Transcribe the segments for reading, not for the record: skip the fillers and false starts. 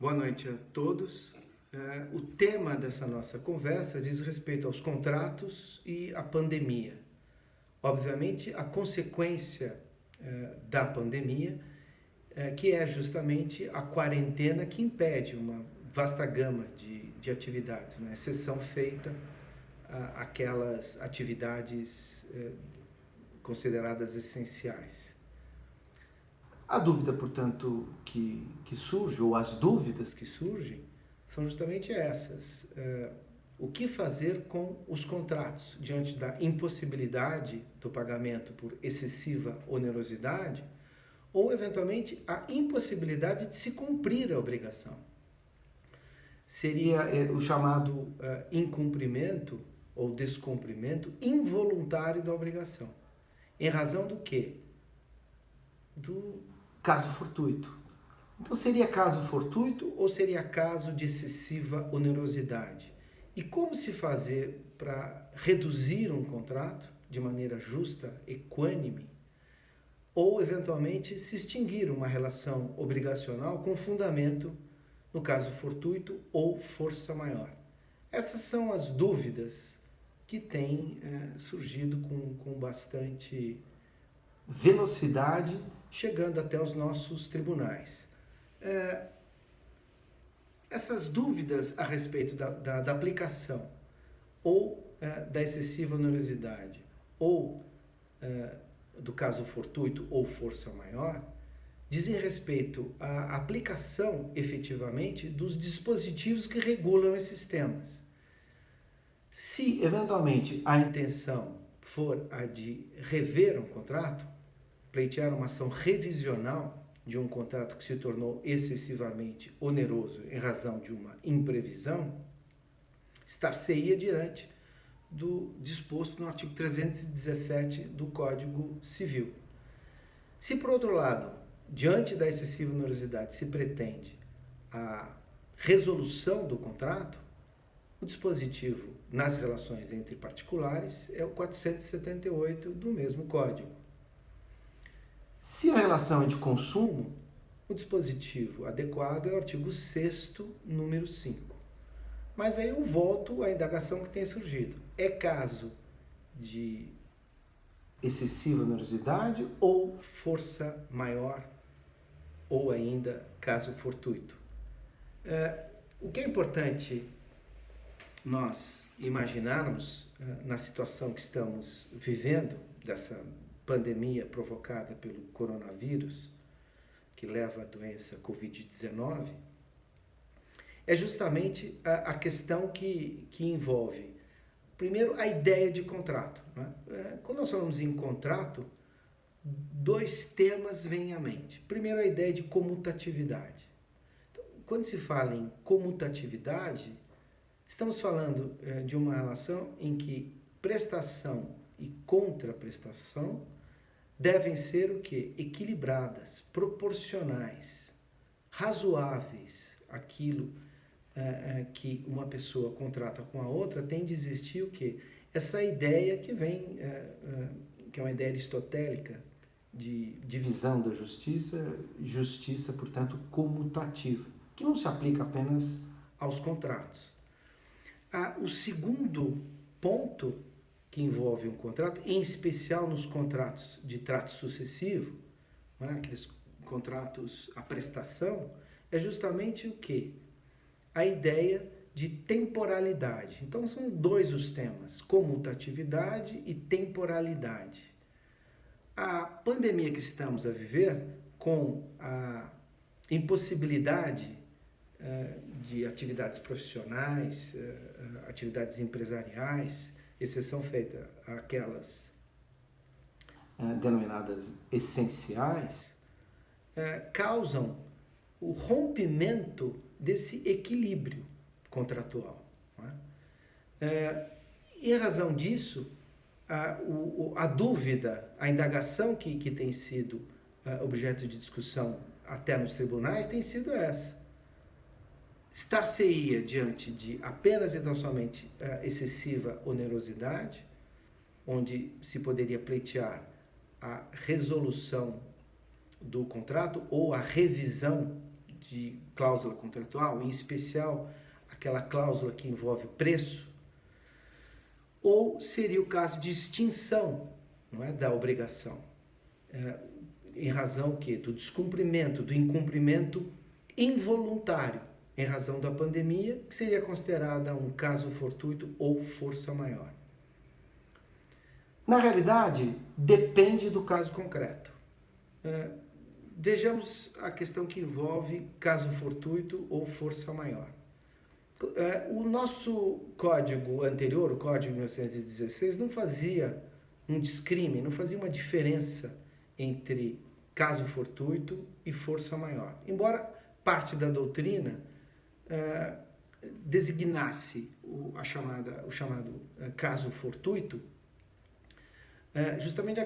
Boa noite a todos. O tema dessa nossa conversa diz respeito aos contratos e à pandemia. Obviamente, a consequência da pandemia, que é justamente a quarentena que impede uma vasta gama de atividades, né? Exceção feita aquelas atividades consideradas essenciais. A dúvida, portanto, que surge, ou as dúvidas que surgem, são justamente essas. O que fazer com os contratos diante da impossibilidade do pagamento por excessiva onerosidade ou, eventualmente, a impossibilidade de se cumprir a obrigação? Seria o chamado incumprimento ou descumprimento involuntário da obrigação. Em razão do quê? Do caso fortuito. Então, seria caso fortuito ou seria caso de excessiva onerosidade? E como se fazer para reduzir um contrato de maneira justa, equânime, ou eventualmente se extinguir uma relação obrigacional com fundamento no caso fortuito ou força maior? Essas são as dúvidas que têm surgido com bastante velocidade, chegando até os nossos tribunais. Essas dúvidas a respeito da aplicação ou da excessiva onerosidade ou do caso fortuito ou força maior dizem respeito à aplicação efetivamente dos dispositivos que regulam esses temas. Se eventualmente a intenção for a de rever um contrato, pleitear uma ação revisional de um contrato que se tornou excessivamente oneroso em razão de uma imprevisão, estar-se-ia diante do disposto no artigo 317 do Código Civil. Se, por outro lado, diante da excessiva onerosidade se pretende a resolução do contrato, o dispositivo nas relações entre particulares é o 478 do mesmo Código. Se a relação é de consumo, o dispositivo adequado é o artigo 6º, número 5. Mas aí eu volto à indagação que tem surgido. É caso de excessiva onerosidade ou força maior, ou ainda caso fortuito? O que é importante nós imaginarmos na situação que estamos vivendo, dessa pandemia provocada pelo coronavírus, que leva à doença Covid-19, é justamente a questão que envolve, primeiro, a ideia de contrato. Né? Quando nós falamos em contrato, dois temas vêm à mente. Primeiro, a ideia de comutatividade. Então, quando se fala em comutatividade, estamos falando de uma relação em que prestação e contraprestação devem ser o quê? Equilibradas, proporcionais, razoáveis. Aquilo que uma pessoa contrata com a outra tem de existir o quê? Essa ideia que vem, que é uma ideia aristotélica de divisão da justiça, portanto, comutativa, que não se aplica apenas aos contratos. O segundo ponto que envolve um contrato, em especial nos contratos de trato sucessivo, né, aqueles contratos à prestação, é justamente o quê? A ideia de temporalidade. Então, são dois os temas, comutatividade e temporalidade. A pandemia que estamos a viver, com a impossibilidade de atividades profissionais, atividades empresariais, exceção feita àquelas denominadas essenciais, causam o rompimento desse equilíbrio contratual. Não é? E em razão disso, a dúvida, a indagação que tem sido objeto de discussão até nos tribunais tem sido essa. Estar-se-ia diante de apenas e tão somente excessiva onerosidade, onde se poderia pleitear a resolução do contrato ou a revisão de cláusula contratual, em especial aquela cláusula que envolve o preço, ou seria o caso de extinção, não é, da obrigação, em razão do descumprimento, do incumprimento involuntário, em razão da pandemia, que seria considerada um caso fortuito ou força maior. Na realidade, depende do caso concreto. Vejamos a questão que envolve caso fortuito ou força maior. O nosso código anterior, o Código de 1916, não fazia um discrime, não fazia uma diferença entre caso fortuito e força maior. Embora parte da doutrina designasse o chamado caso fortuito, justamente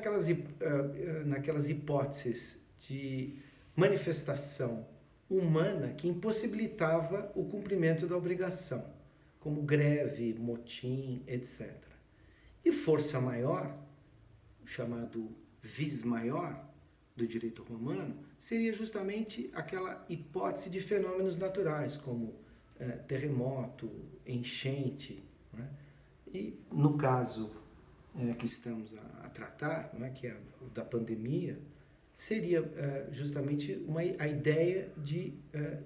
naquelas hipóteses de manifestação humana que impossibilitava o cumprimento da obrigação, como greve, motim, etc. E força maior, o chamado vis maior do direito romano, seria justamente aquela hipótese de fenômenos naturais, como terremoto, enchente, né? E no caso que estamos a tratar, né, que é o da pandemia, seria justamente a ideia de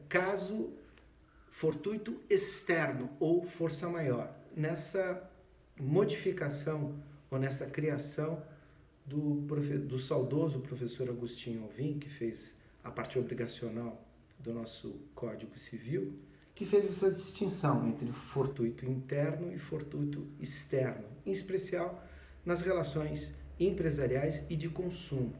caso fortuito externo ou força maior, nessa modificação ou nessa criação do saudoso professor Agostinho Alvim, que fez a parte obrigacional do nosso Código Civil, que fez essa distinção entre fortuito interno e fortuito externo, em especial nas relações empresariais e de consumo.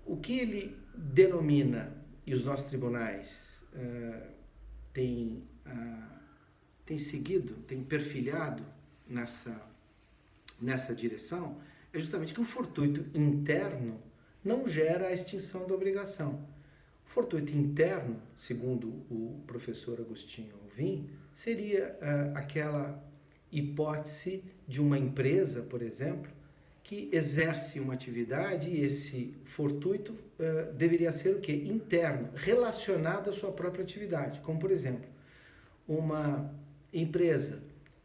O que ele denomina, e os nossos tribunais têm seguido, têm perfilhado nessa direção, é justamente que o fortuito interno não gera a extinção da obrigação. O fortuito interno, segundo o professor Agostinho Alvim, seria aquela hipótese de uma empresa, por exemplo, que exerce uma atividade e esse fortuito deveria ser o quê? Interno, relacionado à sua própria atividade. Como, por exemplo, uma empresa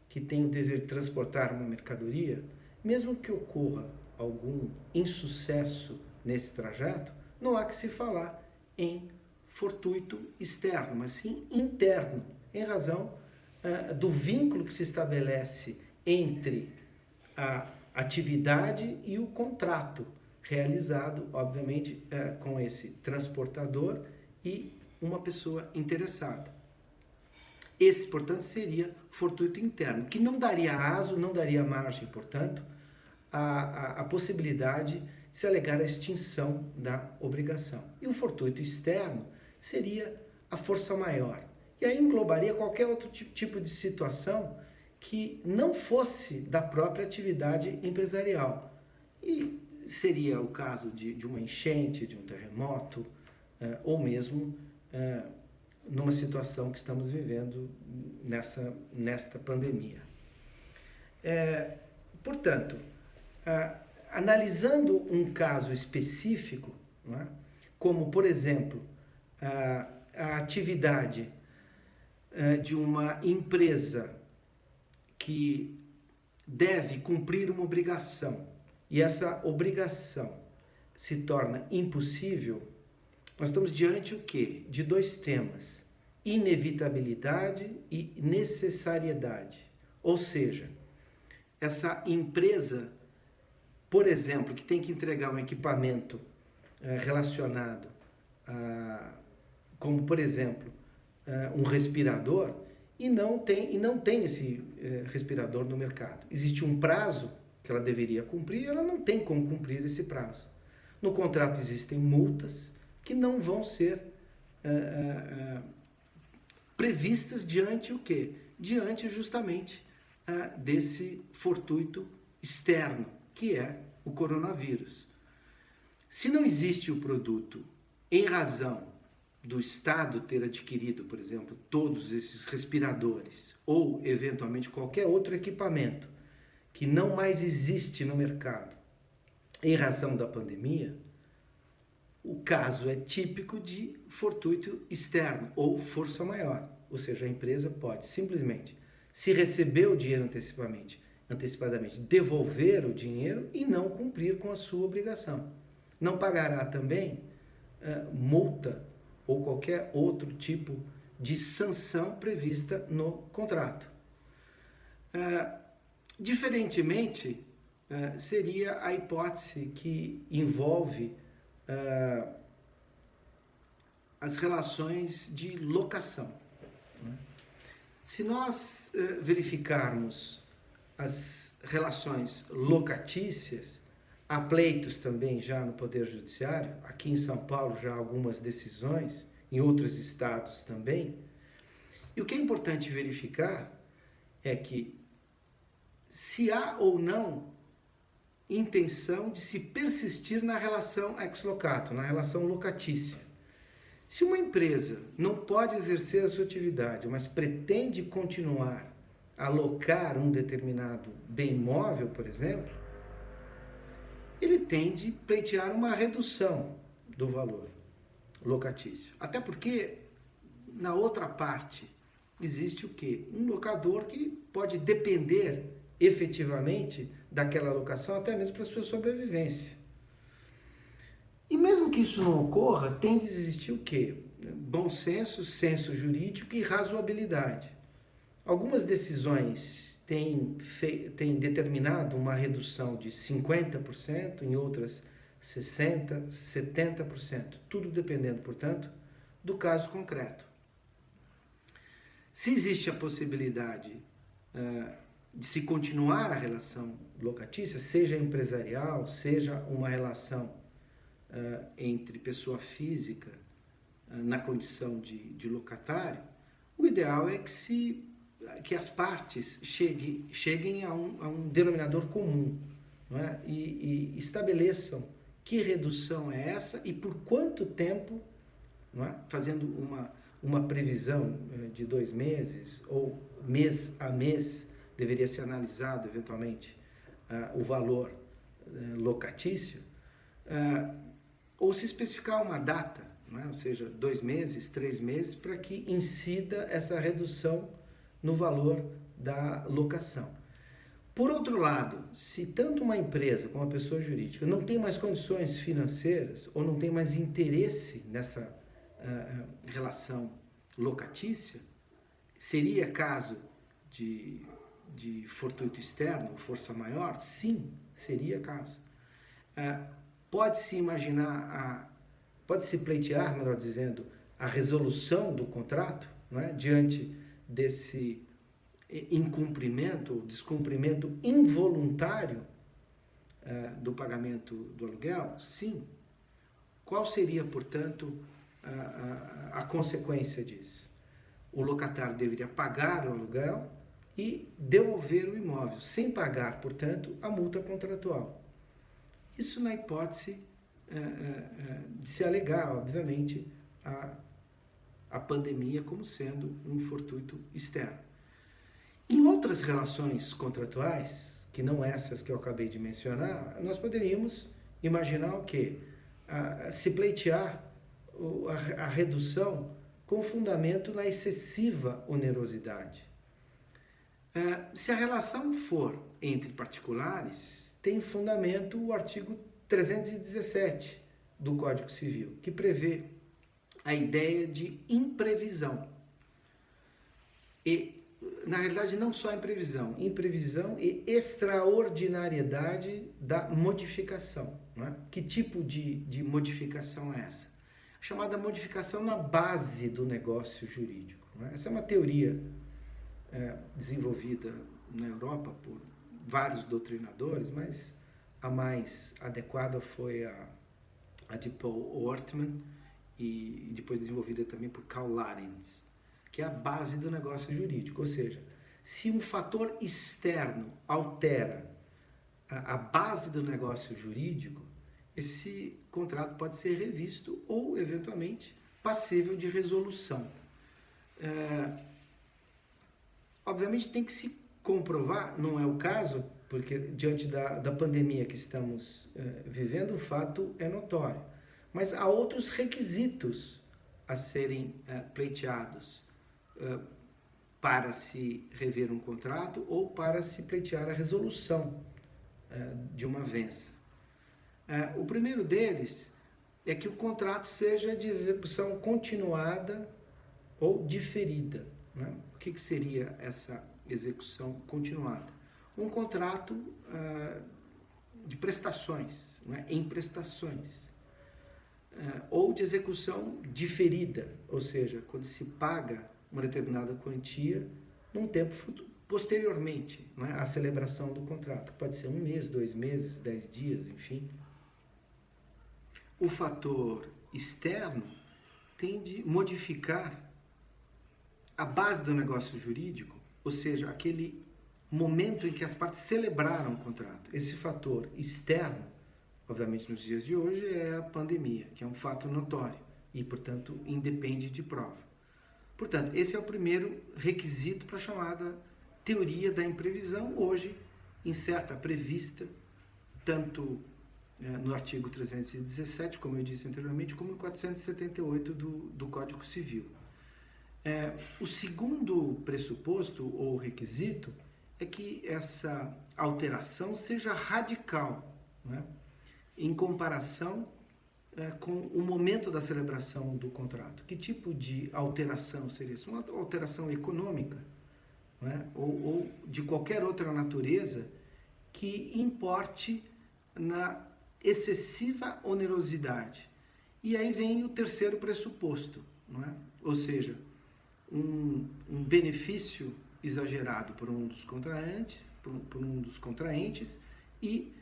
que tem o dever de transportar uma mercadoria, mesmo que ocorra algum insucesso nesse trajeto, não há que se falar em fortuito externo, mas sim interno, em razão do vínculo que se estabelece entre a atividade e o contrato realizado, obviamente, com esse transportador e uma pessoa interessada. Esse, portanto, seria fortuito interno, que não daria aso, não daria margem, portanto, à possibilidade de se alegar a extinção da obrigação. E o fortuito externo seria a força maior. E aí englobaria qualquer outro tipo de situação que não fosse da própria atividade empresarial. E seria o caso de uma enchente, de um terremoto, ou mesmo numa situação que estamos vivendo nesta pandemia. Portanto, analisando um caso específico, não é? Como, por exemplo, a atividade de uma empresa que deve cumprir uma obrigação e essa obrigação se torna impossível, nós estamos diante o quê? De dois temas: inevitabilidade e necessariedade. Ou seja, essa empresa, por exemplo, que tem que entregar um equipamento relacionado como, por exemplo, um respirador, e não tem esse respirador no mercado. Existe um prazo que ela deveria cumprir, ela não tem como cumprir esse prazo. No contrato existem multas que não vão ser previstas diante o quê? Diante justamente desse fortuito externo, que é o coronavírus. Se não existe o produto em razão do Estado ter adquirido, por exemplo, todos esses respiradores ou, eventualmente, qualquer outro equipamento que não mais existe no mercado em razão da pandemia, o caso é típico de fortuito externo ou força maior. Ou seja, a empresa pode simplesmente, se receber o dinheiro antecipadamente, devolver o dinheiro e não cumprir com a sua obrigação. Não pagará também multa ou qualquer outro tipo de sanção prevista no contrato. Diferentemente, seria a hipótese que envolve as relações de locação. Se nós verificarmos as relações locatícias, há pleitos também já no Poder Judiciário, aqui em São Paulo já há algumas decisões, em outros estados também. E o que é importante verificar é que se há ou não intenção de se persistir na relação ex locato, na relação locatícia. Se uma empresa não pode exercer a sua atividade, mas pretende continuar a alocar um determinado bem imóvel, por exemplo, ele tem de pleitear uma redução do valor locatício. Até porque, na outra parte, existe o quê? Um locador que pode depender efetivamente daquela locação, até mesmo para a sua sobrevivência. E mesmo que isso não ocorra, tem de existir o quê? Bom senso, senso jurídico e razoabilidade. Algumas decisões têm determinado uma redução de 50%, em outras 60%, 70%, tudo dependendo, portanto, do caso concreto. Se existe a possibilidade de se continuar a relação locatícia, seja empresarial, seja uma relação entre pessoa física na condição de locatário, o ideal é que as partes cheguem a um denominador comum, não é? E estabeleçam que redução é essa e por quanto tempo, não é? Fazendo uma previsão de 2 meses ou mês a mês, deveria ser analisado eventualmente o valor locatício, ou se especificar uma data, não é? Ou seja, 2 meses, 3 meses, para que incida essa redução no valor da locação. Por outro lado, se tanto uma empresa como uma pessoa jurídica não tem mais condições financeiras ou não tem mais interesse nessa relação locatícia, seria caso de fortuito externo, força maior? Sim, seria caso. Pode-se imaginar, pode-se pleitear, melhor dizendo, a resolução do contrato, não é? Diante desse incumprimento ou descumprimento involuntário do pagamento do aluguel? Sim. Qual seria, portanto, a consequência disso? O locatário deveria pagar o aluguel e devolver o imóvel, sem pagar, portanto, a multa contratual. Isso na hipótese de se alegar, obviamente, a pandemia como sendo um fortuito externo. Em outras relações contratuais, que não essas que eu acabei de mencionar, nós poderíamos imaginar o quê? Se pleitear a redução com fundamento na excessiva onerosidade. Se a relação for entre particulares, tem fundamento o artigo 317 do Código Civil, que prevê a ideia de imprevisão. E, na realidade, não só imprevisão e extraordinariedade da modificação. Não é? Que tipo de modificação é essa? A chamada modificação na base do negócio jurídico. Não é? Essa é uma teoria desenvolvida na Europa por vários doutrinadores, mas a mais adequada foi a de Paul Ortmann e depois desenvolvida também por Karl Larens, que é a base do negócio jurídico. Ou seja, se um fator externo altera a base do negócio jurídico, esse contrato pode ser revisto ou, eventualmente, passível de resolução. Obviamente tem que se comprovar, não é o caso, porque diante da pandemia que estamos vivendo, o fato é notório. Mas há outros requisitos a serem pleiteados para se rever um contrato ou para se pleitear a resolução de uma vença. O primeiro deles é que o contrato seja de execução continuada ou diferida. Né? O que seria essa execução continuada? Um contrato de prestações, né? Em prestações, ou de execução diferida, ou seja, quando se paga uma determinada quantia num tempo posteriormente, né? À celebração do contrato. Pode ser 1 mês, 2 meses, 10 dias, enfim. O fator externo tende a modificar a base do negócio jurídico, ou seja, aquele momento em que as partes celebraram o contrato. Esse fator externo, obviamente nos dias de hoje, é a pandemia, que é um fato notório e, portanto, independe de prova. Portanto, esse é o primeiro requisito para a chamada teoria da imprevisão, hoje incerta, prevista, tanto no artigo 317, como eu disse anteriormente, como no 478 do Código Civil. O segundo pressuposto ou requisito é que essa alteração seja radical, né? Em comparação com o momento da celebração do contrato. Que tipo de alteração seria isso? Uma alteração econômica, né? ou de qualquer outra natureza que importe na excessiva onerosidade. E aí vem o terceiro pressuposto, não é? Ou seja, um benefício exagerado por um dos contraentes e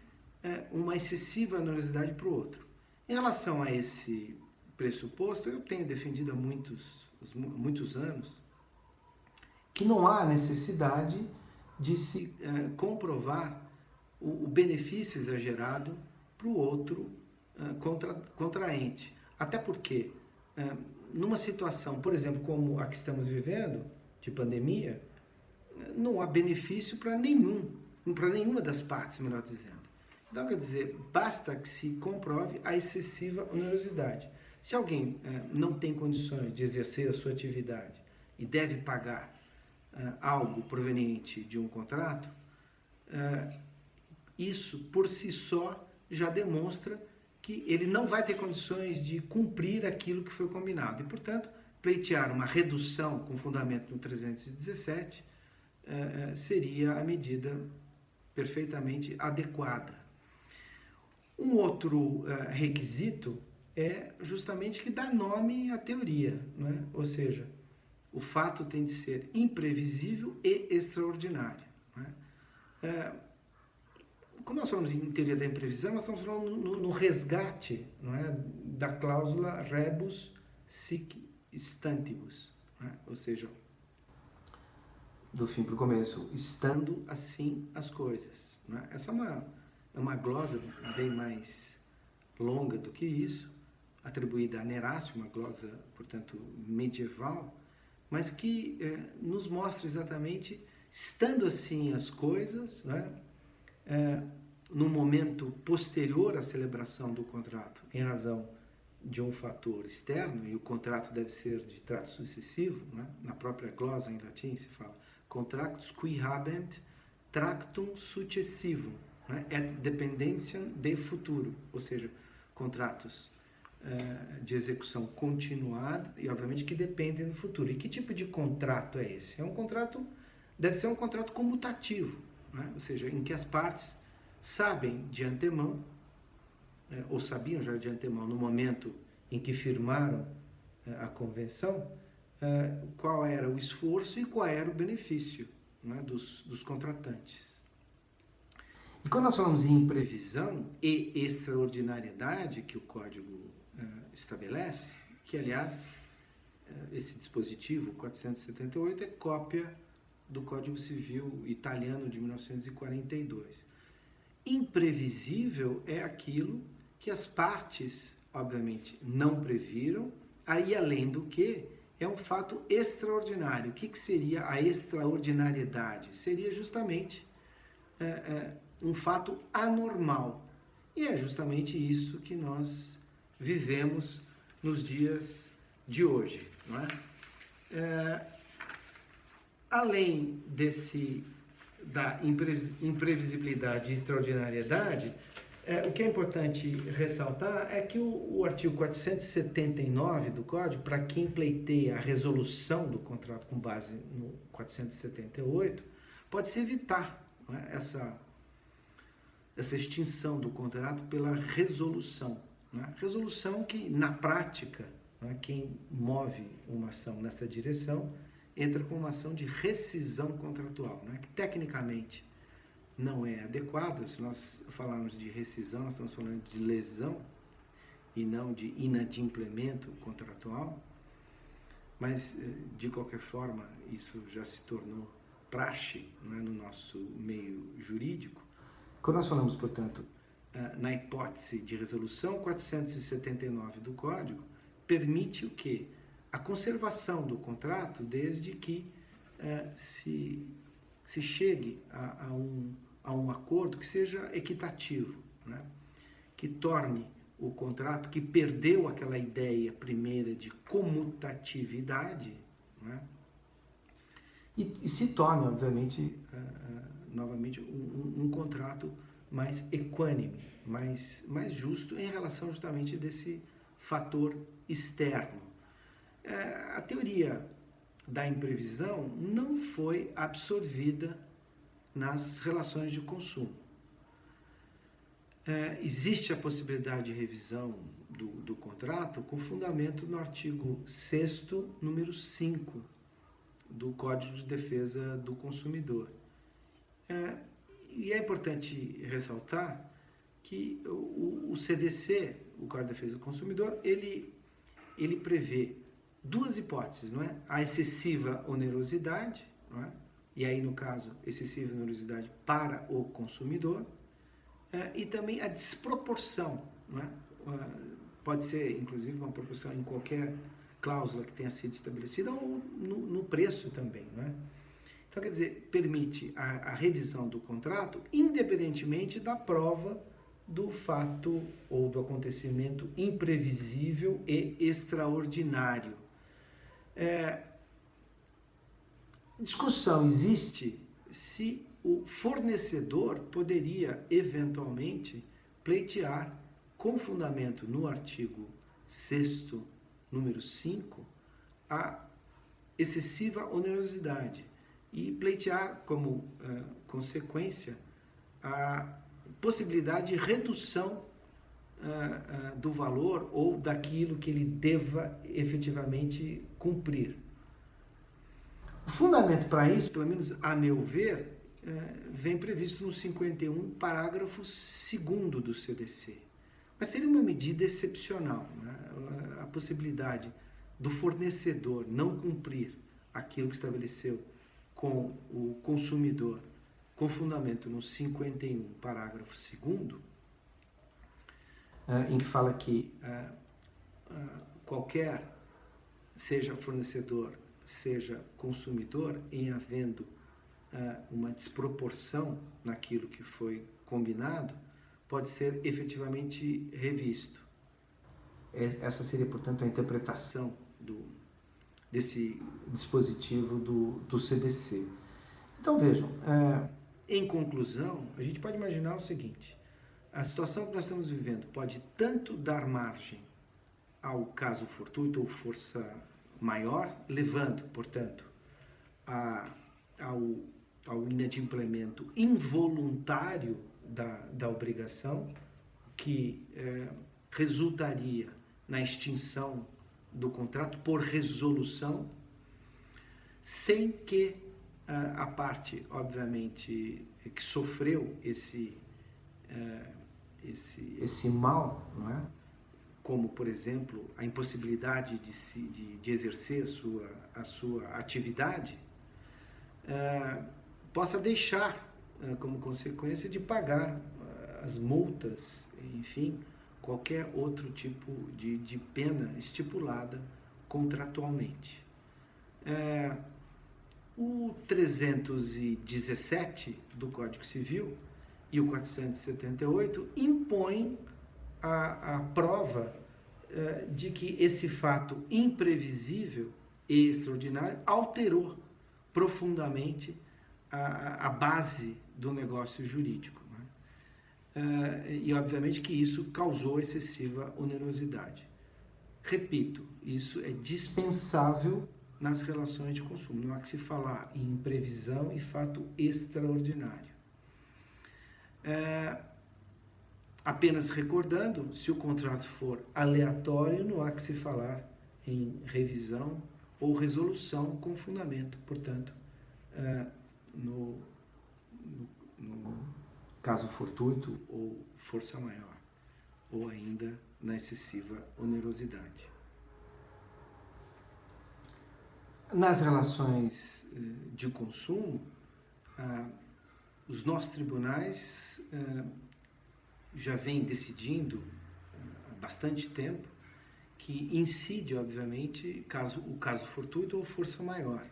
uma excessiva onerosidade para o outro. Em relação a esse pressuposto, eu tenho defendido há muitos anos que não há necessidade de se comprovar o benefício exagerado para o outro contraente. Até porque, numa situação, por exemplo, como a que estamos vivendo, de pandemia, não há benefício para nenhuma das partes, melhor dizendo. Então, quer dizer, basta que se comprove a excessiva onerosidade. Se alguém não tem condições de exercer a sua atividade e deve pagar algo proveniente de um contrato, isso por si só já demonstra que ele não vai ter condições de cumprir aquilo que foi combinado. E, portanto, pleitear uma redução com fundamento no 317 seria a medida perfeitamente adequada. Um outro requisito é justamente que dá nome à teoria, não é? Ou seja, o fato tem de ser imprevisível e extraordinário. Não é? Quando nós falamos em teoria da imprevisão, nós estamos falando no resgate, não é? Da cláusula rebus sic stantibus, não é? Ou seja, do fim para o começo, estando assim as coisas. Não é? Essa é uma glosa bem mais longa do que isso, atribuída a Nerácio, uma glosa, portanto, medieval, mas que nos mostra exatamente, estando assim as coisas, né, no momento posterior à celebração do contrato, em razão de um fator externo, e o contrato deve ser de trato sucessivo, né, na própria glosa em latim se fala, contractus qui habent tractum successivum, né, et dependentiam de futuro, ou seja, contratos de execução continuada e, obviamente, que dependem do futuro. E que tipo de contrato é esse? Deve ser um contrato comutativo, né? Ou seja, em que as partes sabem de antemão, ou sabiam já de antemão, no momento em que firmaram a convenção, qual era o esforço e qual era o benefício, né, dos contratantes. E quando nós falamos em imprevisão e extraordinariedade, que o Código estabelece, que, aliás, esse dispositivo 478 é cópia do Código Civil italiano de 1942. Imprevisível é aquilo que as partes, obviamente, não previram, aí além do que é um fato extraordinário. O que seria a extraordinariedade? Seria justamente um fato anormal. E é justamente isso que nós vivemos nos dias de hoje, não é? Além da imprevisibilidade e extraordinariedade, o que é importante ressaltar é que o artigo 479 do Código, para quem pleiteia a resolução do contrato com base no 478, pode-se evitar, não é, essa extinção do contrato pela resolução. Não é? Resolução que, na prática, não é, quem move uma ação nessa direção entra com uma ação de rescisão contratual, não é, que tecnicamente não é adequado. Se nós falarmos de rescisão, nós estamos falando de lesão e não de inadimplemento contratual, mas, de qualquer forma, isso já se tornou praxe, não é, no nosso meio jurídico. Quando nós falamos, portanto, na hipótese de resolução, 479 do Código permite o quê? A conservação do contrato desde que se chegue a um acordo que seja equitativo, né? Que torne o contrato, que perdeu aquela ideia primeira de comutatividade, né? E se torne, obviamente, novamente, um contrato mais equânime, mais justo em relação justamente desse fator externo. A teoria da imprevisão não foi absorvida nas relações de consumo. Existe a possibilidade de revisão do contrato com fundamento no artigo 6º, número 5 do Código de Defesa do Consumidor. E é importante ressaltar que o CDC, o Código de Defesa do Consumidor, ele prevê duas hipóteses, não é? A excessiva onerosidade, não é? E aí, no caso, excessiva onerosidade para o consumidor, e também a desproporção, não é? Pode ser, inclusive, uma proporção em qualquer cláusula que tenha sido estabelecida ou no preço também, não é? Então, quer dizer, permite a revisão do contrato independentemente da prova do fato ou do acontecimento imprevisível e extraordinário. Discussão existe se o fornecedor poderia eventualmente pleitear com fundamento no artigo 6º, número 5, a excessiva onerosidade e pleitear como consequência a possibilidade de redução do valor ou daquilo que ele deva efetivamente cumprir. O fundamento para isso, pelo menos a meu ver, vem previsto no 51, parágrafo 2º do CDC. Mas seria uma medida excepcional, né? A possibilidade do fornecedor não cumprir aquilo que estabeleceu com o consumidor, com fundamento no 51, parágrafo 2º, em que fala que qualquer, seja fornecedor, seja consumidor, em havendo uma desproporção naquilo que foi combinado, pode ser efetivamente revisto. Essa seria, portanto, a interpretação desse dispositivo do CDC. Então, vejam, em conclusão, a gente pode imaginar o seguinte: a situação que nós estamos vivendo pode tanto dar margem ao caso fortuito ou força maior, levando, portanto, ao inadimplemento involuntário da obrigação, que resultaria na extinção do contrato por resolução, sem que a parte, obviamente, que sofreu esse mal, não é? Como, por exemplo, a impossibilidade de exercer a sua atividade, possa deixar como consequência de pagar as multas, enfim, qualquer outro tipo de pena estipulada contratualmente. O 317 do Código Civil e o 478 impõem a prova de que esse fato imprevisível e extraordinário alterou profundamente a base do negócio jurídico, né? E obviamente que isso causou excessiva onerosidade. Repito, isso é dispensável nas relações de consumo. Não há que se falar em imprevisão e fato extraordinário. Apenas recordando, se o contrato for aleatório, não há que se falar em revisão ou resolução com fundamento, portanto, no caso fortuito ou força maior, ou ainda na excessiva onerosidade. Nas relações de consumo, os nossos tribunais já vêm decidindo há bastante tempo que incide, obviamente, o caso fortuito ou força maior.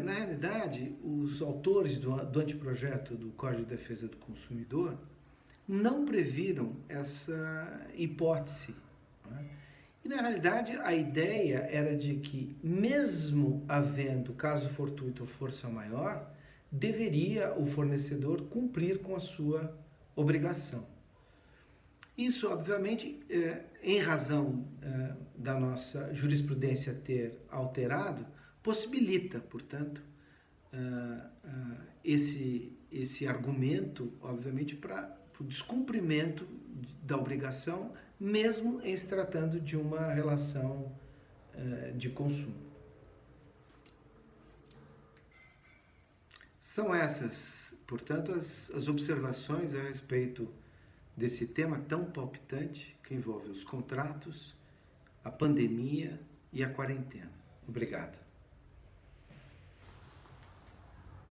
Na realidade, os autores do anteprojeto do Código de Defesa do Consumidor não previram essa hipótese, né? E, na realidade, a ideia era de que, mesmo havendo caso fortuito ou força maior, deveria o fornecedor cumprir com a sua obrigação. Isso, obviamente, em razão da nossa jurisprudência ter alterado, possibilita, portanto, esse argumento, obviamente, para o descumprimento da obrigação, mesmo em se tratando de uma relação de consumo. São essas, portanto, as observações a respeito desse tema tão palpitante que envolve os contratos, a pandemia e a quarentena. Obrigado.